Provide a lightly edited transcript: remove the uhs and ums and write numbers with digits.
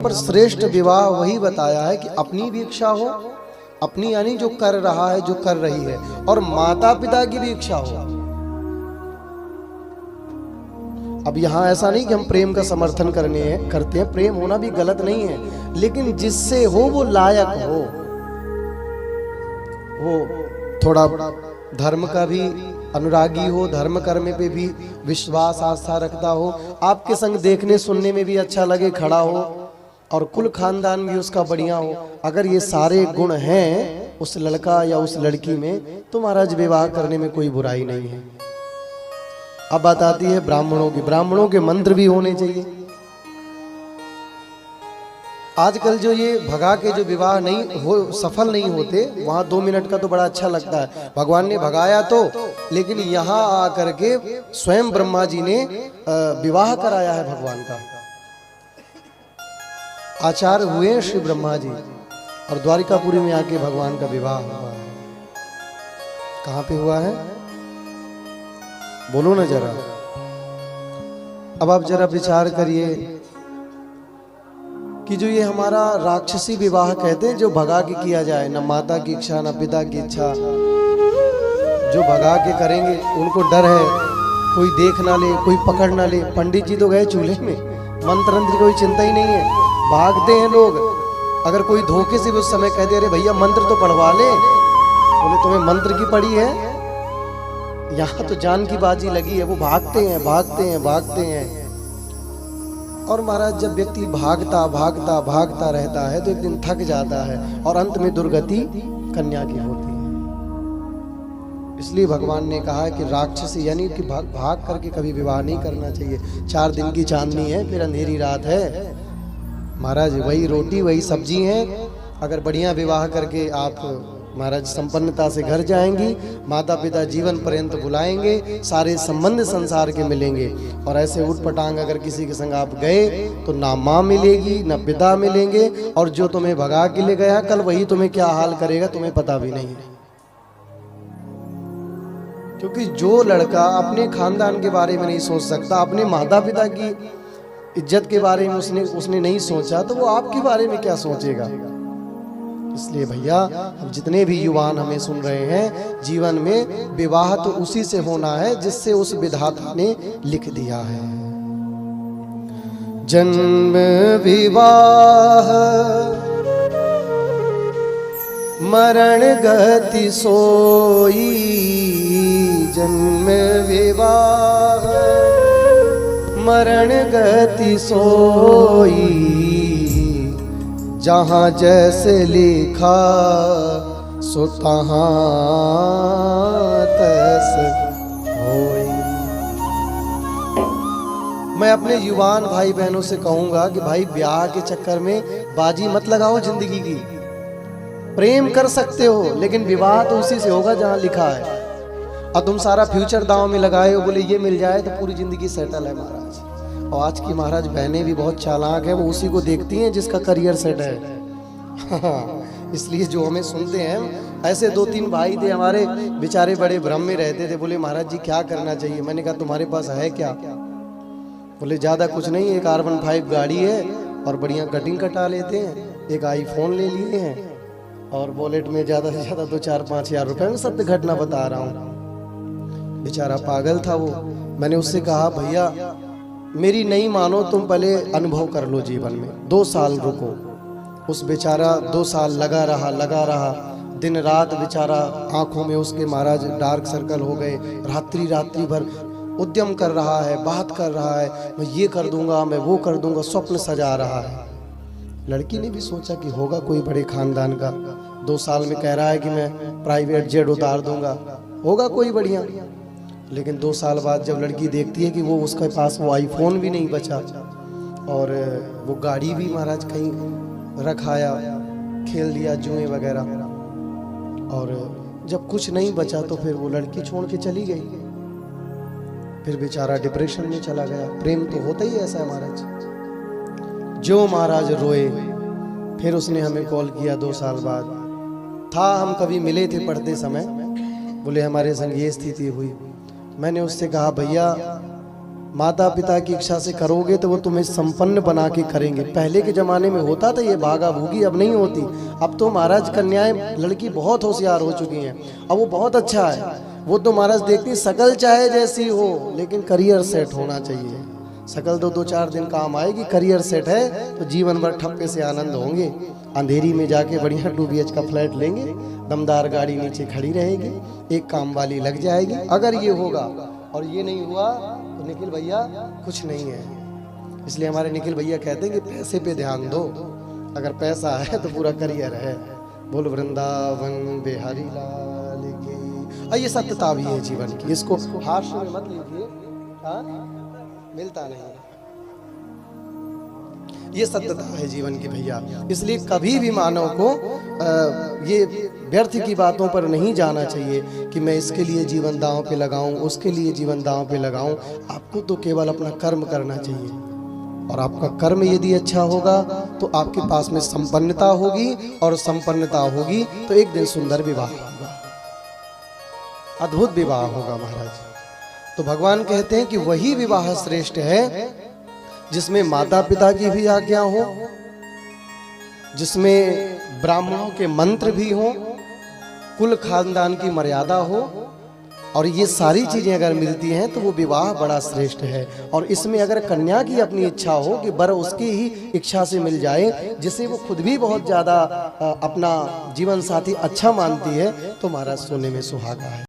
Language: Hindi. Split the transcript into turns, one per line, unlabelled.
पर श्रेष्ठ विवाह वही बताया है कि अपनी भी इच्छा हो, अपनी यानी जो कर रहा है, जो कर रही है, और माता पिता की भी इच्छा हो। अब यहाँ ऐसा नहीं कि हम प्रेम का समर्थन करते हैं, प्रेम होना भी गलत नहीं है, लेकिन जिससे हो वो लायक हो, वो थोड़ा धर्म का भी अनुरागी हो, धर्म कर्म पे भी विश्वास आस्था रखता हो, आपके संग देखने सुनने में भी अच्छा लगे, खड़ा हो, और कुल खानदान भी उसका बढ़िया हो। अगर ये सारे गुण हैं उस लड़का या उस लड़की में, तो महाराज विवाह करने में कोई बुराई नहीं है। अब बात आती है ब्राह्मणों की। ब्राह्मणों के मंत्र भी होने चाहिए। आजकल जो ये भगा के जो विवाह नहीं हो, सफल नहीं होते, वहां 2 मिनट का तो बड़ा अच्छा लगता है, भगवान ने भगाया तो, लेकिन यहाँ आकर के स्वयं ब्रह्मा जी ने विवाह कराया है भगवान का। आचार्य हुए श्री ब्रह्मा जी, और द्वारिकापुरी में आके भगवान का विवाह हुआ है। कहां पे हुआ है बोलो ना जरा। अब आप जरा विचार करिए कि जो ये हमारा राक्षसी विवाह कहते हैं, जो भगा के किया जाए, न माता की इच्छा न पिता की इच्छा, जो भगा के करेंगे उनको डर है कोई देख ना ले, कोई पकड़ ना ले। पंडित जी तो गए चूल्हे में, मंत्र की कोई चिंता ही नहीं है, भागते हैं लोग। अगर कोई धोखे से भी उस समय कह दे अरे भैया मंत्र तो पढ़वा ले, बोले तुम्हें मंत्र की पड़ी है, यहाँ तो जान की बाजी लगी है, वो भागते हैं भागते हैं भागते हैं। और महाराज जब व्यक्ति भागता भागता भागता रहता है तो एक दिन थक जाता है और अंत में दुर्गति कन्या की होती है। इसलिए भगवान ने कहा कि राक्षसी यानी कि भाग करके कभी विवाह नहीं करना चाहिए। 4 दिन की चांदनी है, फिर अंधेरी रात है महाराज, वही रोटी वही सब्जी है। अगर बढ़िया विवाह करके आप महाराज संपन्नता से घर जाएंगी, माता पिता जीवन पर्यंत बुलाएंगे, सारे संबंध संसार के मिलेंगे। और ऐसे उठपटांग अगर किसी के संग आप गए तो ना माँ मिलेगी ना पिता मिलेंगे, और जो तुम्हें भगा के ले गया कल वही तुम्हें क्या हाल करेगा तुम्हें पता भी नहीं है। क्योंकि जो लड़का अपने खानदान के बारे में नहीं सोच सकता, अपने माता पिता की इज्जत के बारे में उसने नहीं सोचा, तो वो आपके बारे में क्या सोचेगा। इसलिए भैया अब जितने भी युवान हमें सुन रहे हैं, जीवन में विवाह तो उसी से होना है जिससे उस विधाता ने लिख दिया है। जन्म विवाह मरण गति सोई, जन्म विवाह मरण गति सोई, जहाँ जैसे लिखा सो तहाँ तैस होई। मैं अपने युवान भाई बहनों से कहूंगा कि भाई ब्याह के चक्कर में बाजी मत लगाओ जिंदगी की। प्रेम कर सकते हो लेकिन विवाह तो उसी से होगा जहाँ लिखा है। और तुम सारा फ्यूचर दांव में लगाए हो, बोले ये मिल जाए तो पूरी जिंदगी सेटल है महाराज। और आज की महाराज बहनें भी बहुत चालाक है, वो उसी को देखती हैं जिसका करियर सेट है। इसलिए जो हमें सुनते हैं, ऐसे 2-3 भाई थे हमारे, बेचारे बड़े भ्रम में रहते थे। बोले महाराज जी क्या करना चाहिए? मैंने कहा तुम्हारे पास है क्या? बोले ज्यादा कुछ नहीं, एक R15 गाड़ी है और बढ़िया कटिंग कटा लेते हैं, एक iPhone ले लिए हैं, और वॉलेट में ज्यादा से ज्यादा 2-4-5 हजार रुपए में। सत्य घटना बता रहा हूँ। बेचारा पागल था वो। मैंने उससे कहा भैया मेरी नहीं मानो, तुम पहले अनुभव कर लो जीवन में, 2 साल रुको। उस बेचारा 2 साल लगा रहा, दिन रात बेचारा आंखों में उसके महाराज डार्क सर्कल हो गए। रात्रि भर उद्यम कर रहा है, बात कर रहा है, मैं ये कर दूंगा, मैं वो कर दूंगा, स्वप्न सजा रहा है। लड़की ने भी सोचा कि होगा कोई बड़े खानदान का, 2 साल में कह रहा है कि मैं प्राइवेट जेट उतार दूंगा, होगा कोई बढ़िया। लेकिन 2 साल बाद जब लड़की देखती है कि वो उसके पास वो iPhone भी नहीं बचा, और वो गाड़ी भी महाराज कहीं रखाया, खेल दिया जुए वगैरह, और जब कुछ नहीं बचा तो फिर वो लड़की छोड़ के चली गई। फिर बेचारा डिप्रेशन में चला गया। प्रेम तो होता ही ऐसा है महाराज। जो महाराज रोए, फिर उसने हमें कॉल किया 2 साल बाद। था हम कभी मिले थे पढ़ते समय, बोले हमारे संग ये स्थिति हुई। मैंने उससे कहा भैया माता पिता की इच्छा से करोगे तो वो तुम्हें संपन्न बना के करेंगे। पहले के जमाने में होता था ये भागा भूगी, अब नहीं होती। अब तो महाराज कन्याएं लड़की बहुत होशियार हो चुकी हैं, अब वो बहुत अच्छा है। वो तो महाराज देखती शकल चाहे जैसी हो लेकिन करियर सेट होना चाहिए। शकल तो 2-4 दिन काम आएगी, करियर सेट है तो जीवन भर ठप्पे से आनंद होंगे। अंधेरी में जाके बढ़िया 2 BH का फ्लैट लेंगे, दमदार गाड़ी नीचे खड़ी रहेगी, एक काम वाली लग जाएगी। अगर ये होगा और ये नहीं हुआ तो निखिल भैया कुछ नहीं है। इसलिए हमारे निखिल भैया कहते हैं कि पैसे पे ध्यान दो, अगर पैसा है तो पूरा करियर है। बोल वृंदावन बिहारी लाल की। ये सत्यता भी है जीवन की, इसको हास्य में मत लीजिए, हाँ मिलता नहीं। ये सत्यता है जीवन की भैया। इसलिए कभी भी मानव को ये व्यर्थ की बातों पर नहीं जाना चाहिए कि मैं इसके लिए जीवन दांव पे लगाऊं, उसके लिए जीवन दांव पे लगाऊं। आपको तो केवल अपना कर्म करना चाहिए, और आपका कर्म यदि अच्छा होगा तो आपके पास में संपन्नता होगी, और संपन्नता होगी तो एक दिन सुंदर विवाह होगा, अद्भुत विवाह होगा महाराज। तो भगवान कहते हैं कि वही विवाह श्रेष्ठ है जिसमें माता पिता की भी आज्ञा हो, जिसमें ब्राह्मणों के मंत्र भी हो, कुल खानदान की मर्यादा हो, और ये सारी चीजें अगर मिलती हैं तो वो विवाह बड़ा श्रेष्ठ है। और इसमें अगर कन्या की अपनी इच्छा हो कि वर उसकी ही इच्छा से मिल जाए, जिसे वो खुद भी बहुत ज्यादा अपना जीवन साथी अच्छा मानती है, तो महाराज सोने में सुहागा है।